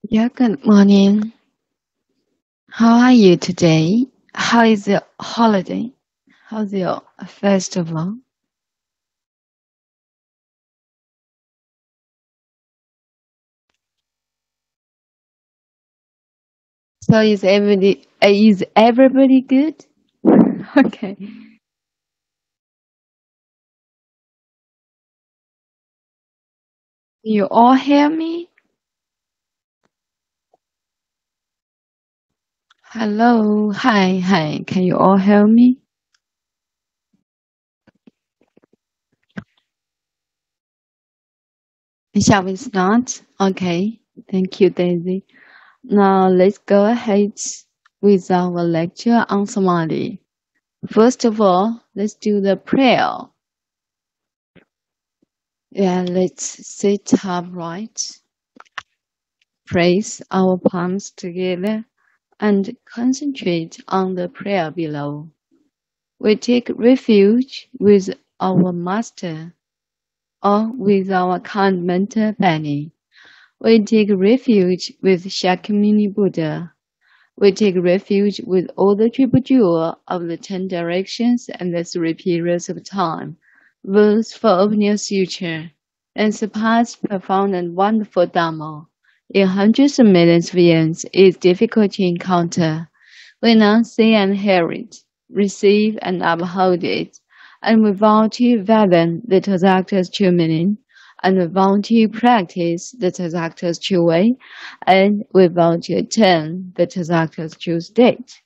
Yeah, good morning. How are you today? How is your holiday? How's your festival? So is everybody good? Okay. You all hear me? Hello. Hi, hi. Can you all hear me? Shall we start? Okay. Thank you, Daisy. Now let's go ahead with our lecture on Samadhi. First of all, let's do the prayer. Yeah, let's sit upright. Place our palms together and concentrate on the prayer below. We take refuge with our Master or with our kind mentor Bani. We take refuge with Shakyamuni Buddha. We take refuge with all the triple jewel of the 10 directions and the 3 periods of time, rules for opening a suture, and surpassed profound and wonderful Dharma. In hundreds of millions of years, it is difficult to encounter. We now see and hear it, receive and uphold it, and we vow to fathom the Tathagata's true meaning, and we vow to practice the Tathagata's true way, and we vow to attain the Tathagata's true state.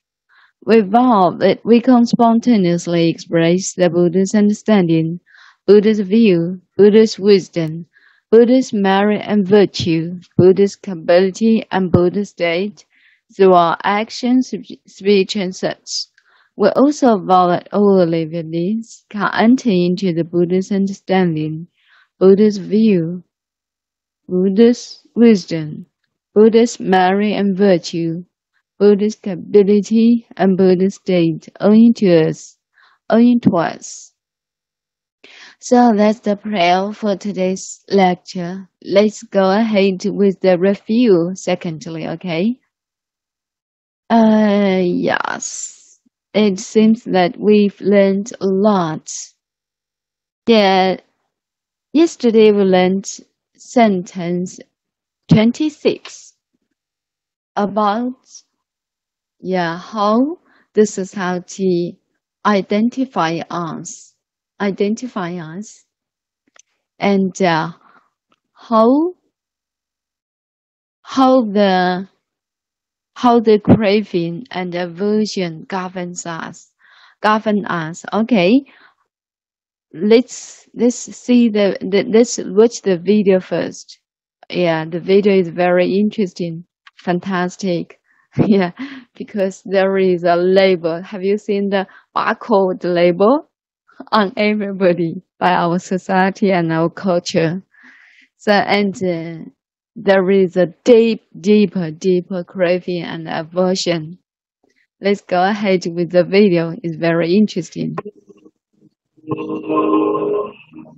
We vow that we can spontaneously express the Buddha's understanding, Buddha's view, Buddha's wisdom, Buddha's merit and virtue, Buddha's capability and Buddha's state through our actions, speech, and such. We also vow that all living beings can enter into the Buddha's understanding, Buddha's view, Buddha's wisdom, Buddha's merit and virtue, Buddha's capability and Buddha's state owing to us, owing to us. So that's the prayer for today's lecture. Let's go ahead with the review secondly, okay? Yes. It seems that we've learned a lot. Yeah, yesterday we learned sentence 26 about how the society identify us, and how the craving and aversion govern us. Okay, let's see let's watch the video first. Yeah, the video is very interesting, fantastic. Yeah, because there is a label. Have you seen the barcode label on everybody by our society and our culture? So, and there is a deeper craving and aversion. Let's go ahead with the video. It's very interesting.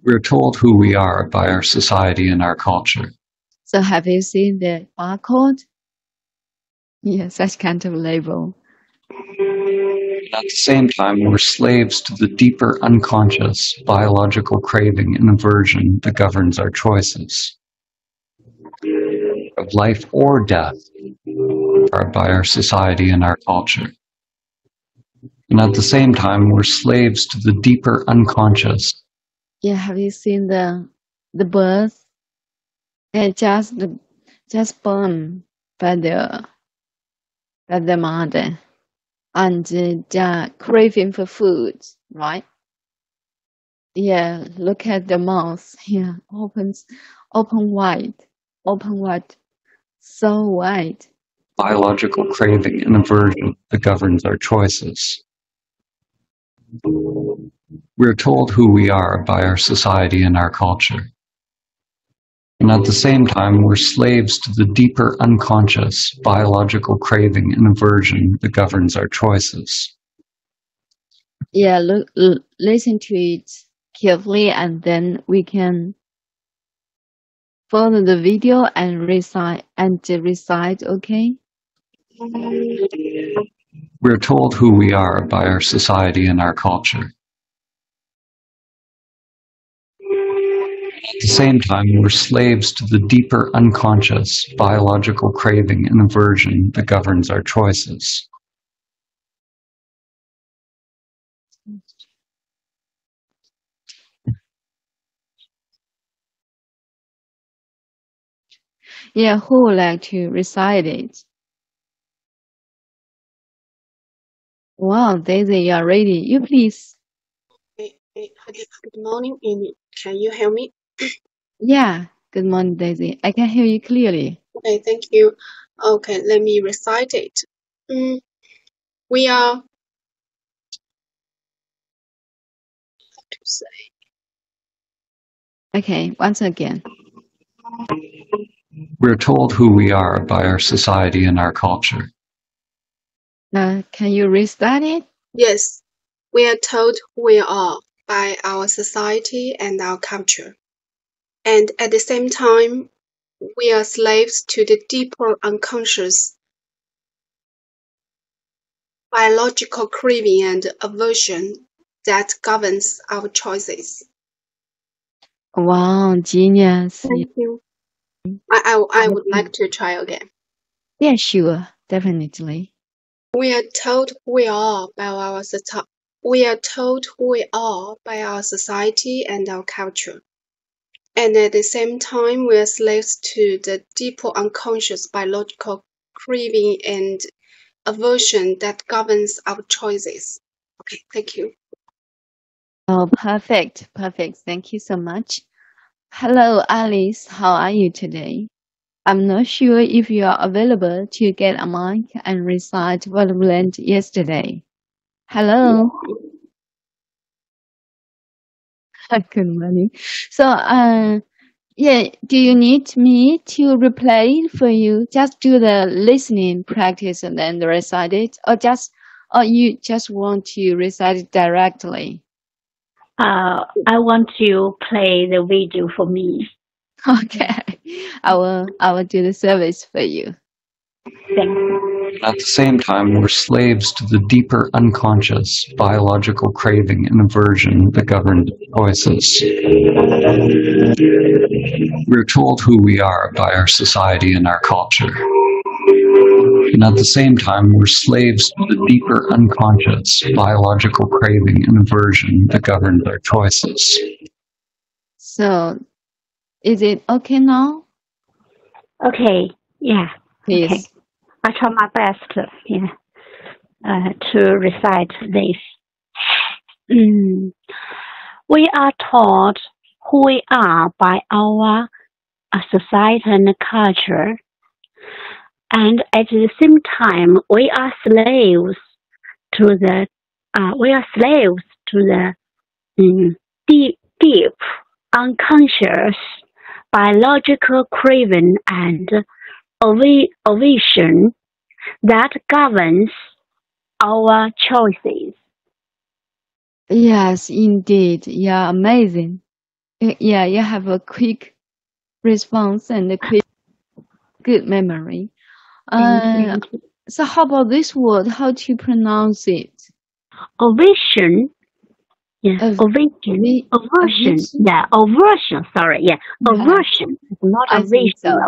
We're told who we are by our society and our culture. So have you seen the barcode? Yeah, such kind of label. At the same time, we're slaves to the deeper unconscious biological craving and aversion that governs our choices of life or death by our society and our culture. And at the same time, we're slaves to the deeper unconscious. Yeah, have you seen the birth? And just born by the mother, and they're craving for food, right? Yeah, look at the mouth. Yeah, open wide, so wide. Biological craving and aversion that governs our choices. We're told who we are by our society and our culture. And at the same time, we're slaves to the deeper unconscious biological craving and aversion that governs our choices. Yeah, listen to it carefully, and then we can follow the video and recite, okay? We're told who we are by our society and our culture. At the same time, we're slaves to the deeper unconscious biological craving and aversion that governs our choices. Yeah, who would like to recite it? Wow, Daisy, you are ready. You please. Good morning, Amy. Can you hear me? Yeah, good morning, Daisy. I can hear you clearly. Okay, thank you. Okay, let me recite it. We are, how to say? Okay, once again. We're told who we are by our society and our culture. Can you restart it? Yes, we are told who we are by our society and our culture. And at the same time, we are slaves to the deeper unconscious biological craving and aversion that governs our choices. Wow, genius. Thank you. I would like to try again. Yeah, sure, definitely. We are told who we are by our society and our culture. And at the same time, we are slaves to the deeper unconscious biological craving and aversion that governs our choices. Okay, thank you. Oh, perfect. Thank you so much. Hello, Alice. How are you today? I'm not sure if you are available to get a mic and recite what we learned yesterday. Hello. Good morning. So, yeah, do you need me to replay it for you? Just do the listening practice and then recite it, or you just want to recite it directly? I want you play the video for me. Okay, I will do the service for you. Thank you. At the same time, we're slaves to the deeper unconscious biological craving and aversion that govern choices. We're told who we are by our society and our culture. And at the same time, we're slaves to the deeper unconscious biological craving and aversion that governs our choices. So, is it okay now? Okay, yeah. Please. Okay. I try my best to recite this. We are taught who we are by our society and culture, and at the same time, we are slaves to the deep unconscious biological craving and aversion that governs our choices. Yes, indeed. Yeah, amazing. Yeah, you have a quick response and a good memory. So how about this word? How to pronounce it? Aversion. Yeah, aversion. Yeah, aversion. Sorry. Yeah, aversion. Not aversion. So,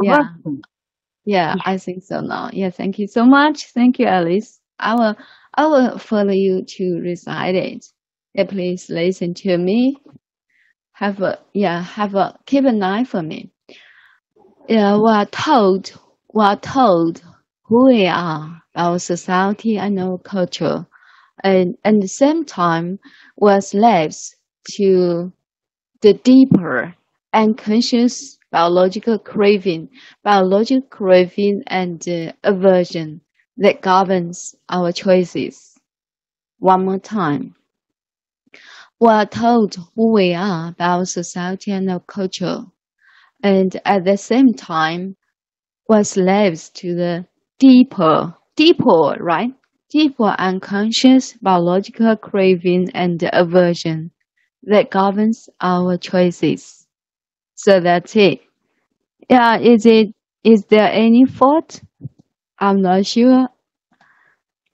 yeah, I think so now. Yeah, thank you so much. Thank you, Alice. I will follow you to recite it. Yeah, please listen to me. Keep an eye for me. Yeah, we are told who we are, our society and our culture, and at the same time, we're slaves to the deeper unconscious biological craving and aversion that governs our choices. One more time. We are told who we are by our society and our culture, and at the same time, we're slaves to the deeper unconscious biological craving and aversion that governs our choices. So that's it. Yeah, is there any fault? I'm not sure.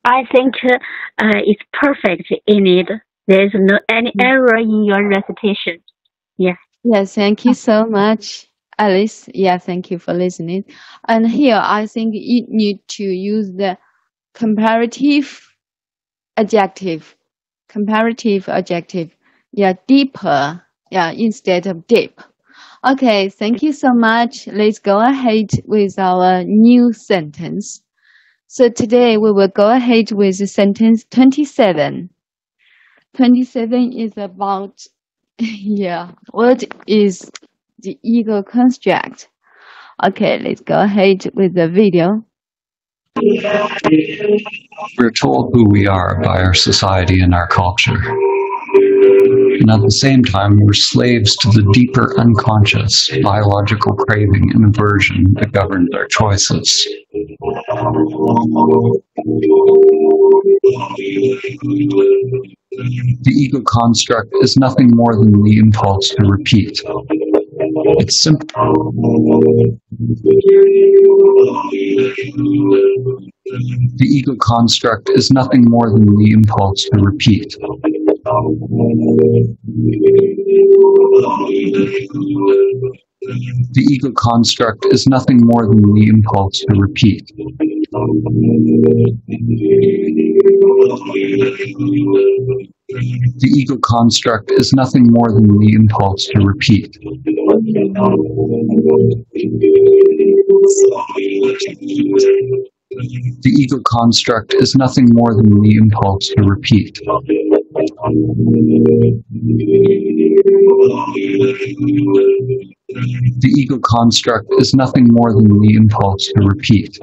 I think it's perfect in it. There's no any error in your recitation. Yeah. Yes, thank you so much, Alice. Yeah, thank you for listening. And here, I think you need to use the comparative adjective. Comparative adjective. Yeah, deeper. Yeah, instead of deep. Okay, thank you so much. Let's go ahead with our new sentence. So today we will go ahead with sentence 27. 27 is about, yeah, what is the ego construct? Okay, let's go ahead with the video. We're told who we are by our society and our culture. And at the same time, we're slaves to the deeper unconscious biological craving and aversion that governs our choices. The ego construct is nothing more than the impulse to repeat. It's simple. The ego construct is nothing more than the impulse to repeat. The ego construct is nothing more than the impulse to repeat. The ego construct is nothing more than the impulse to repeat. The ego construct is nothing more than the impulse to repeat. The ego construct is nothing more than the impulse to repeat.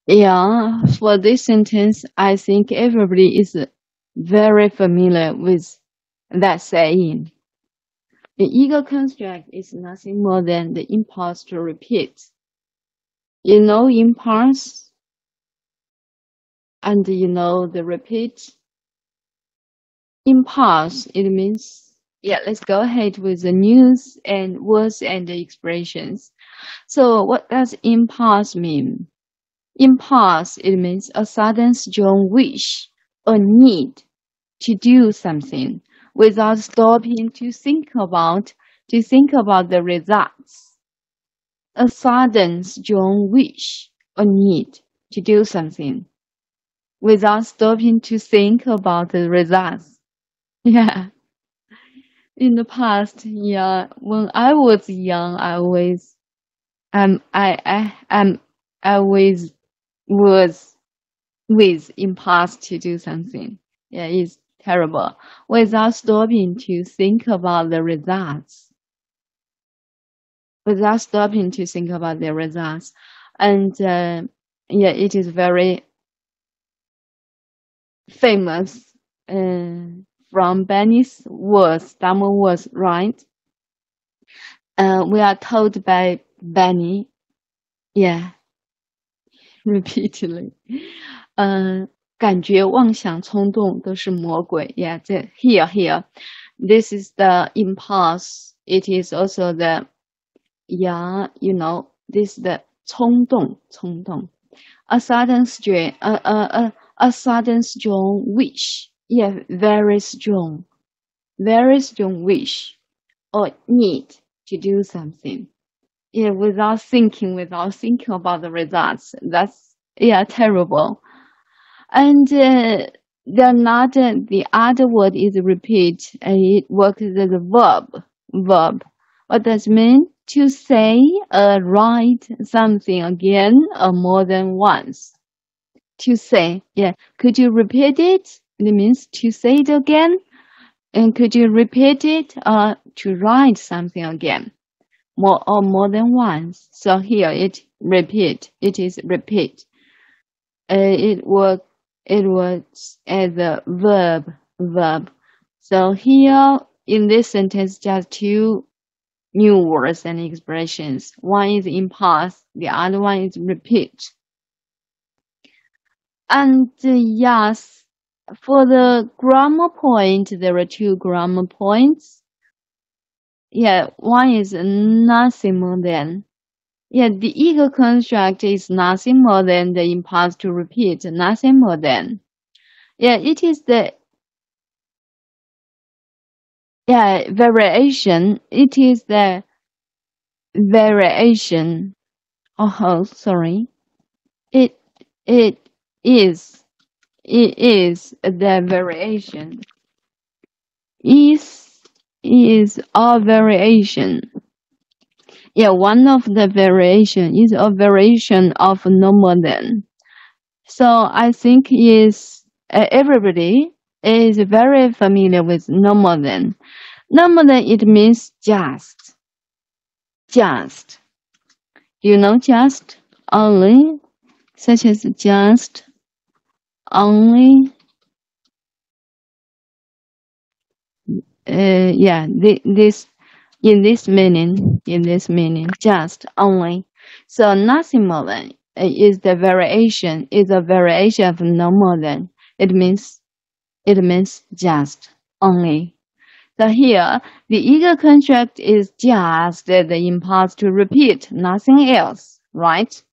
Yeah, for this sentence, I think everybody is very familiar with that saying. The ego construct is nothing more than the impulse to repeat. You know impulse, and you know the repeat. Impulse, it means, yeah, let's go ahead with the news and words and the expressions. So what does impulse mean? Impulse, it means a sudden strong wish or need to do something without stopping to think about the results. A sudden strong wish or need to do something without stopping to think about the results. Yeah. In the past, yeah, when I was young, I always was with impulse to do something. Yeah, it's terrible. Without stopping to think about the results. Without stopping to think about the results. And yeah, it is very famous from Benny's words, Dharma words, right? We are told by Benny, yeah, repeatedly. 感觉妄想冲动都是魔鬼。Yeah, here. This is the impulse. It is also the, yeah, you know, this is the 冲动. A sudden strong wish. Yeah, very strong wish or need to do something. Yeah, without thinking about the results. That's, yeah, terrible. And the other word is repeat. It works as a verb. What does it mean? To say or write something again or more than once. To say, yeah. Could you repeat it? It means to say it again. And could you repeat it? To write something again. More than once. So here it repeat. It is repeat. It was as a verb. So here in this sentence, just two new words and expressions. One is impulse, the other one is repeat. And yes, for the grammar point, there are two grammar points. one is nothing more than. The ego construct is nothing more than the impulse to repeat, nothing more than. It is the variation. It is the variation. Oh, sorry. It is the variation. Is a variation. One of the variation is a variation of no more than. So I think everybody is very familiar with no more than. No more than, it means just. Just. Do you know just? Only. Such as just. Only. This in this meaning, just, only. So nothing more than is a variation of no more than. It means just, only. So here, the ego construct is just the impulse to repeat, nothing else, right?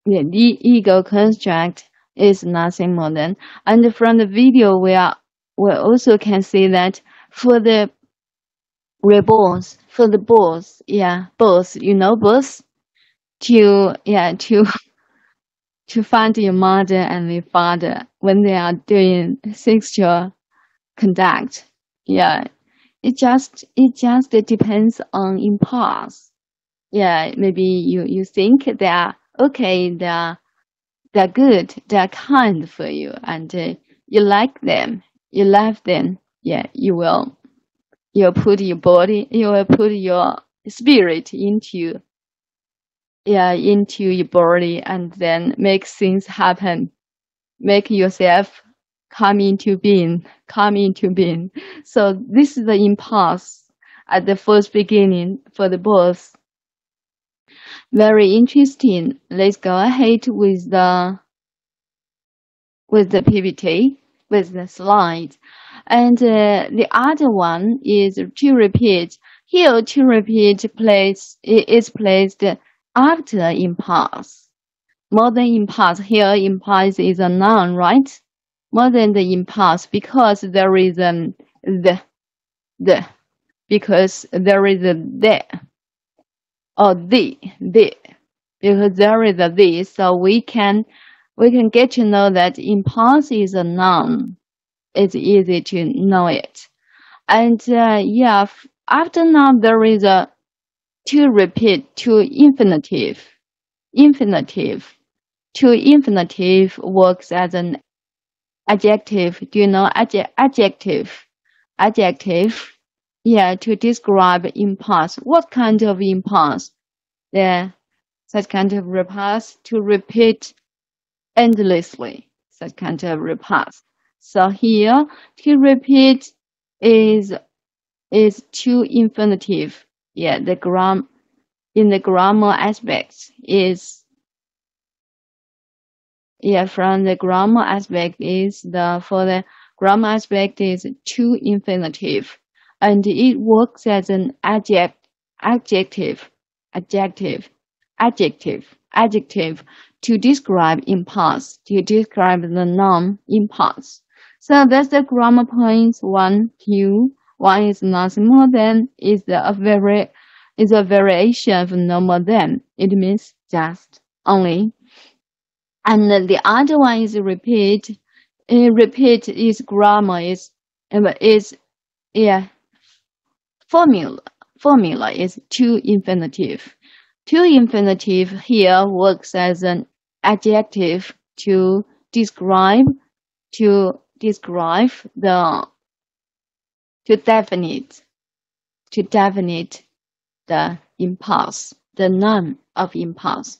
The ego construct is nothing more than. And from the video, we also can see that for the rebels, boss, boss, to find your mother and your father when they are doing sexual conduct. It just depends on impulse. Maybe you think they are okay, they're good, they're kind for you, and you like them, you love them. You'll put your body, you will put your spirit into your body, and then make things happen. Make yourself come into being. So this is the impulse at the first beginning for the boss. Very interesting. Let's go ahead with the PPT, with the slide. And the other one is to repeat. Here, to repeat is placed after impulse. More than impulse. Here, impulse is a noun, right? More than the impulse, because there is because there is a the, or the, because there is a the, so we can get to know that impulse is a noun. It's easy to know it. And after now there is a to repeat, to infinitive. To infinitive works as an adjective. Do you know adjective? Adjective. To describe impulse. What kind of impulse? Such kind of impulse to repeat endlessly. Such kind of impulse. So here, to repeat is to infinitive. In the grammar aspect is from the grammar aspect for the grammar aspect is to infinitive, and it works as an adjective to describe impulse, to describe the noun impulse. So that's the grammar points 1, 2. One is nothing more than, is a variation of no more than. It means just, only. And the other one is repeat. Repeat is grammar, formula is to infinitive. To infinitive here works as an adjective to describe to definite the impulse, the noun of impulse.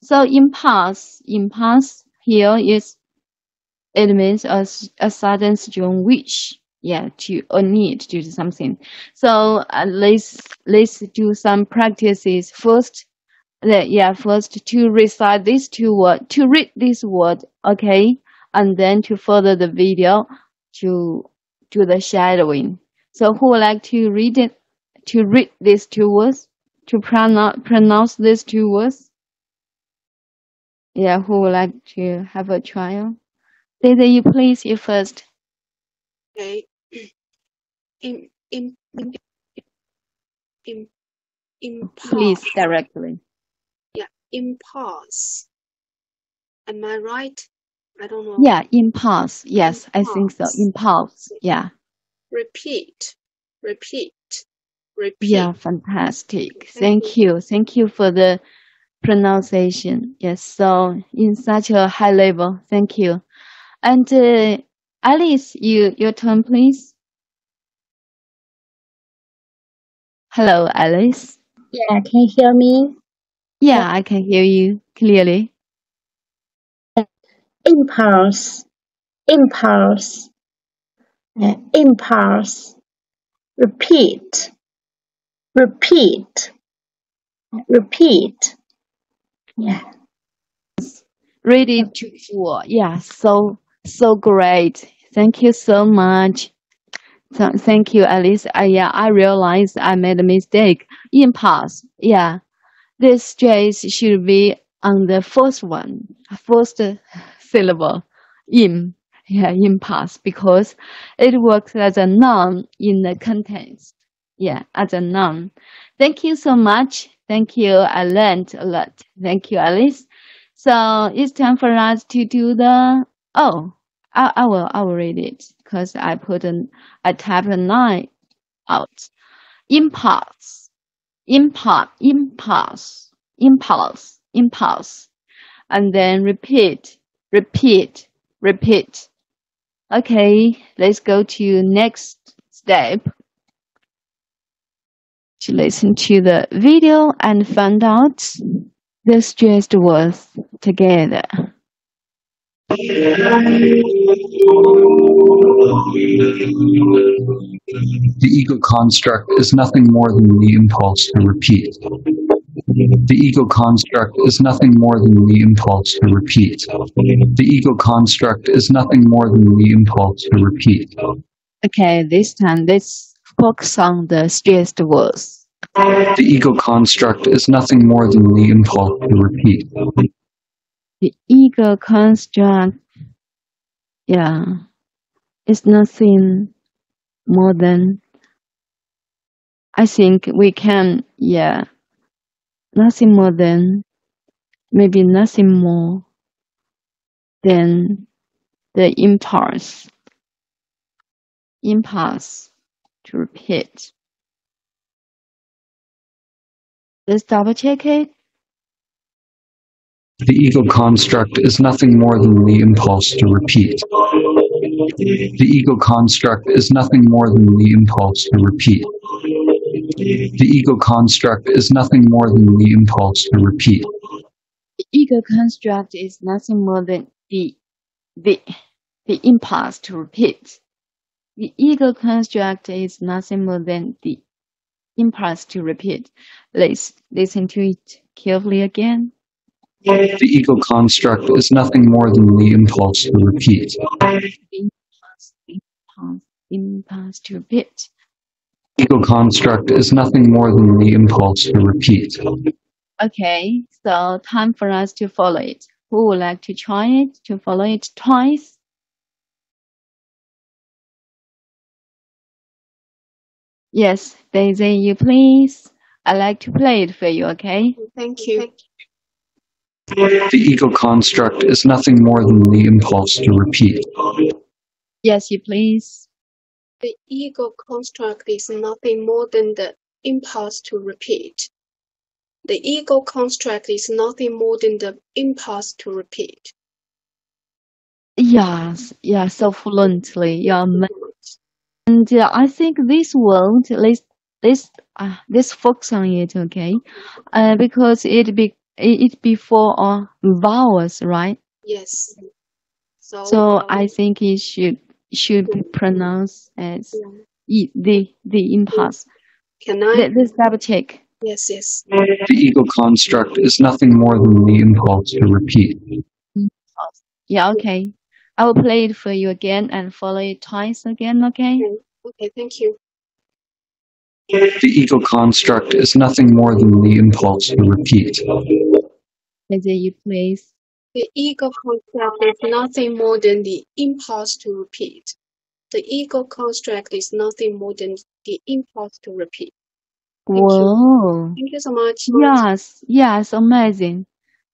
So impulse here it means a sudden strong wish, or need to do something. So let's do some practices first. First to recite these two words, to read this word, okay, and then to further the video to do the shadowing. So who would like to read it? to read these two words, to pronounce these two words? Yeah, who would like to have a trial? Daisy, you please, you first. Okay. Impulse. Please, directly. Yeah, impulse. Am I right? I don't know. Yeah, impulse. Yes, I think so. Impulse. Yeah. Repeat. Yeah, fantastic. Thank you. Thank you for the pronunciation. Yes, so in such a high level. Thank you. And Alice, your turn, please. Hello, Alice. Yeah, can you hear me? Yeah, I can hear you clearly. Impulse, impulse, impulse. Repeat, repeat, repeat. Yeah. Ready to four. Yeah, so great. Thank you so much. So, thank you, Alice. I realized I made a mistake. Impulse. Yeah, this stress should be on the first syllable. Yeah, impulse, because it works as a noun in the context. Yeah, as a noun. Thank you so much. Thank you. I learned a lot. Thank you, Alice. So it's time for us to do the, I will read it because I typed a 9 out. Impulse, impulse, and then repeat. Okay, let's go to next step to listen to the video and find out the stressed words together. The ego construct is nothing more than the impulse to repeat. The ego construct is nothing more than the impulse to repeat. The ego construct is nothing more than the impulse to repeat. Okay, this time let's focus on the stressed words. The ego construct is nothing more than the impulse to repeat. The ego construct, yeah, is nothing more than, I think we can, yeah, nothing more than, maybe nothing more than the impulse to repeat. Let's double check it. The ego construct is nothing more than the impulse to repeat. The ego construct is nothing more than the impulse to repeat. The ego construct is nothing more than the impulse to repeat. The ego construct is nothing more than the impulse to repeat. The ego construct is nothing more than the impulse to repeat. Let's listen to it carefully again. The ego construct is nothing more than the impulse to repeat. Impulse to repeat. Ego construct is nothing more than the impulse to repeat. Okay, so time for us to follow it. Who would like to try it, to follow it twice? Yes, Daisy, you please. I like to play it for you, okay? Thank you. The ego construct is nothing more than the impulse to repeat. Yes, you please. The ego construct is nothing more than the impulse to repeat. The ego construct is nothing more than the impulse to repeat. Yes, yeah, so fluently, yeah. And I think this word, let's focus on it, okay? Because it before vowels, right? Yes. So I think it should be pronounced as the impulse. Can I? Let's double check. Yes, yes. The ego construct is nothing more than the impulse to repeat. Yeah, okay. I will play it for you again and follow it twice again, okay? Okay, thank you. The ego construct is nothing more than the impulse to repeat. Daisy, you please. The ego construct is nothing more than the impulse to repeat. The ego construct is nothing more than the impulse to repeat. Whoa. Thank you so much. Yes, amazing.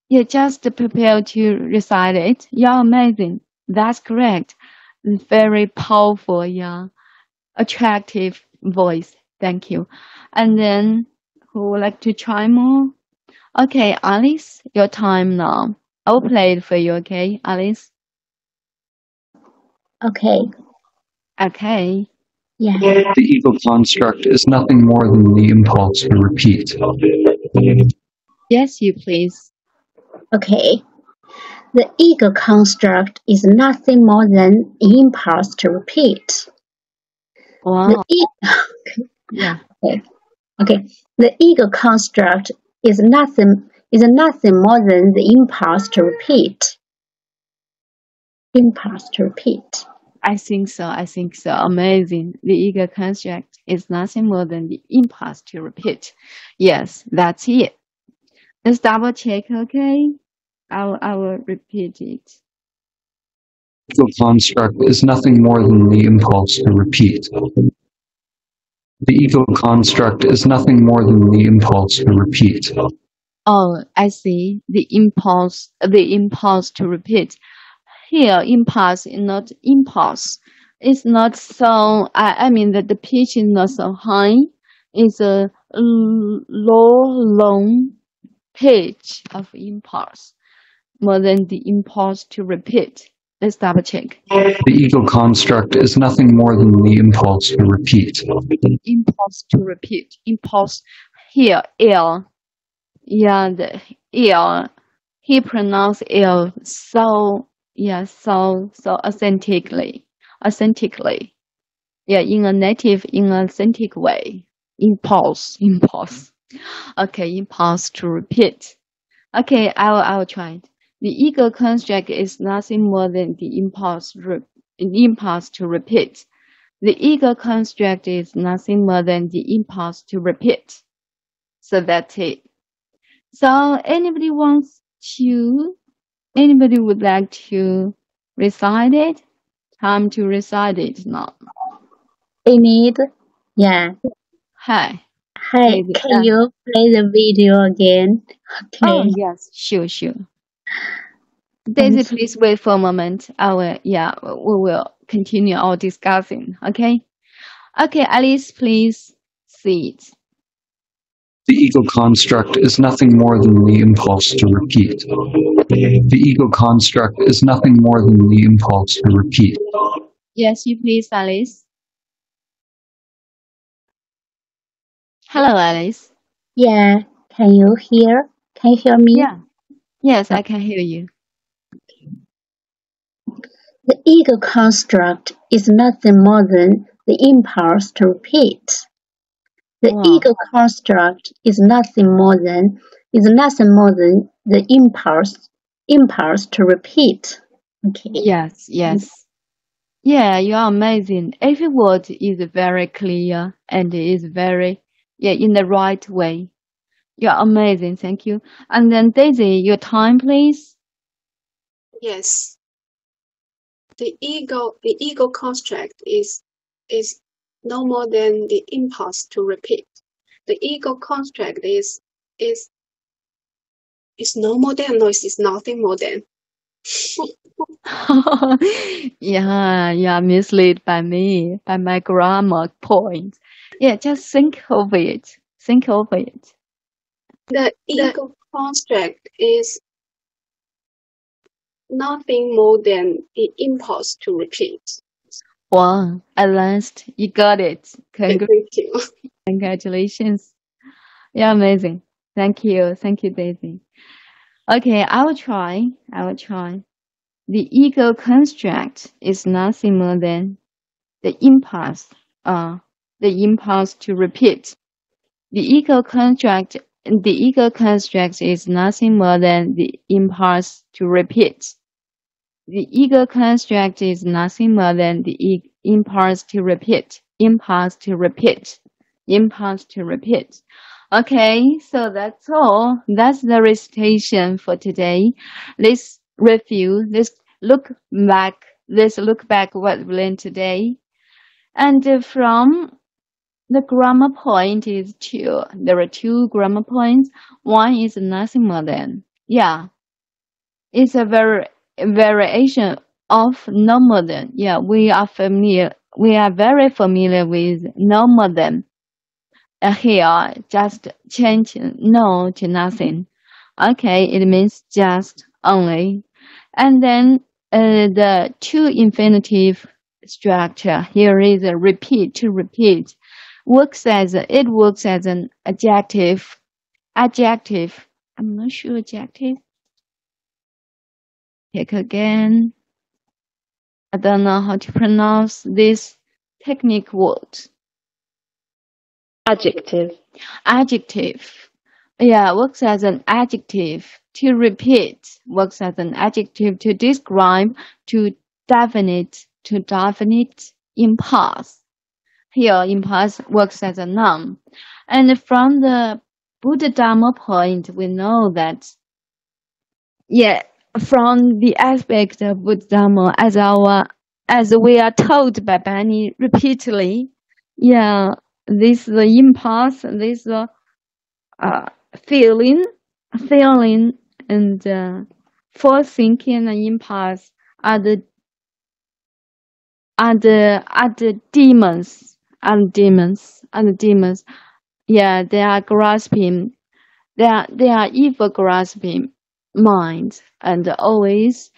Yeah, just prepare to recite it. Yeah, amazing. That's correct. Very powerful, yeah. Attractive voice. Thank you. And then, who would like to try more? Okay, Alice, your time now. I'll play it for you, okay, Alice? Okay. Okay. Yeah. The ego construct is nothing more than the impulse to repeat. Yes, you please. Okay. The ego construct is nothing more than the impulse to repeat. Wow. Yeah. Okay. The ego construct is nothing more than the impulse to repeat. Impulse to repeat. I think so. Amazing. The ego construct is nothing more than the impulse to repeat. Yes, that's it. Let's double check, okay? I will repeat it. The ego construct is nothing more than the impulse to repeat. The ego construct is nothing more than the impulse to repeat. Oh, I see. The impulse to repeat. Here, impulse is not impulse. It's not so, I mean that the pitch is not so high. It's a low, long pitch of impulse, more than the impulse to repeat. Let's double check. The ego construct is nothing more than the impulse to repeat. Impulse to repeat. Impulse here, L. Yeah, the L. He pronounced L so authentically. Yeah, in a authentic way. Impulse. Okay, impulse to repeat. Okay, I will try it. The ego construct is nothing more than the impulse to repeat. The ego construct is nothing more than the impulse to repeat. So that's it. So anybody would like to recite it? Time to recite it now. Yeah. Hi. Hey, can you play the video again? Okay. Oh, yes, sure. Daisy, please wait for a moment. We will continue our discussing, okay? Okay, Alice, please see it. The ego construct is nothing more than the impulse to repeat. The ego construct is nothing more than the impulse to repeat. Yes, you please, Alice. Hello, Alice. Yeah, can you hear me? Yeah. Yes, I can hear you. The ego construct is nothing more than the impulse to repeat. The ego construct is nothing more than the impulse to repeat. Okay. Yes. Yeah, you are amazing. Every word is very clear and is very in the right way. You're amazing, thank you. And then Daisy, your time, please. Yes. The ego construct is no more than the impulse to repeat. The ego construct is no more than, no, it's nothing more than. Yeah, misled by me, by my grammar point. Yeah, just think over it. The ego construct is nothing more than the impulse to repeat. Wow, at last you got it. Thank you. Congratulations. Yeah, amazing. Thank you, Daisy. Okay, I will try. The ego construct is nothing more than the impulse to repeat. The ego construct is nothing more than the impulse to repeat. The ego construct is nothing more than the impulse to repeat. impulse to repeat. Okay, so that's all. That's the recitation for today. Let's review. Let's look back. Let's look back what we learned today. And from the grammar point is two. There are two grammar points. One is nothing more than. Yeah, it's a variation of no more than. Yeah, we are familiar. We are very familiar with no more than. Here, just change no to nothing. Okay, it means just only. And then the two infinitive structure here is a repeat to repeat. It works as an adjective. Adjective. I'm not sure adjective. Take again. I don't know how to pronounce this technique word. Adjective. Adjective. Yeah, works as an adjective. To repeat works as an adjective to describe, to definite impulse. Here, impulse works as a noun. And from the Buddha Dharma point, we know that, yeah, from the aspect of Buddha Dharma, as we are told by Bani repeatedly, yeah, this impulse, this feeling, and forethinking and impulse are the demons, Yeah, they are grasping, they are evil grasping minds, and always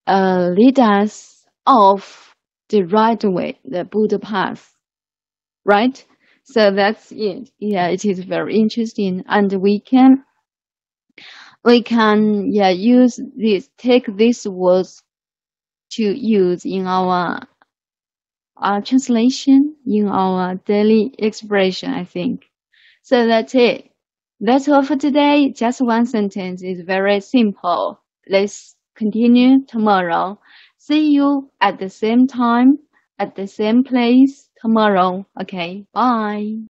lead us off the right way, the Buddha path, right? So that's it. Yeah, it is very interesting, and we can take these words to use in our translation, in our daily expression, I think. So that's it. That's all for today. Just one sentence is very simple. Let's continue tomorrow. See you at the same time, at the same place tomorrow. Okay, bye.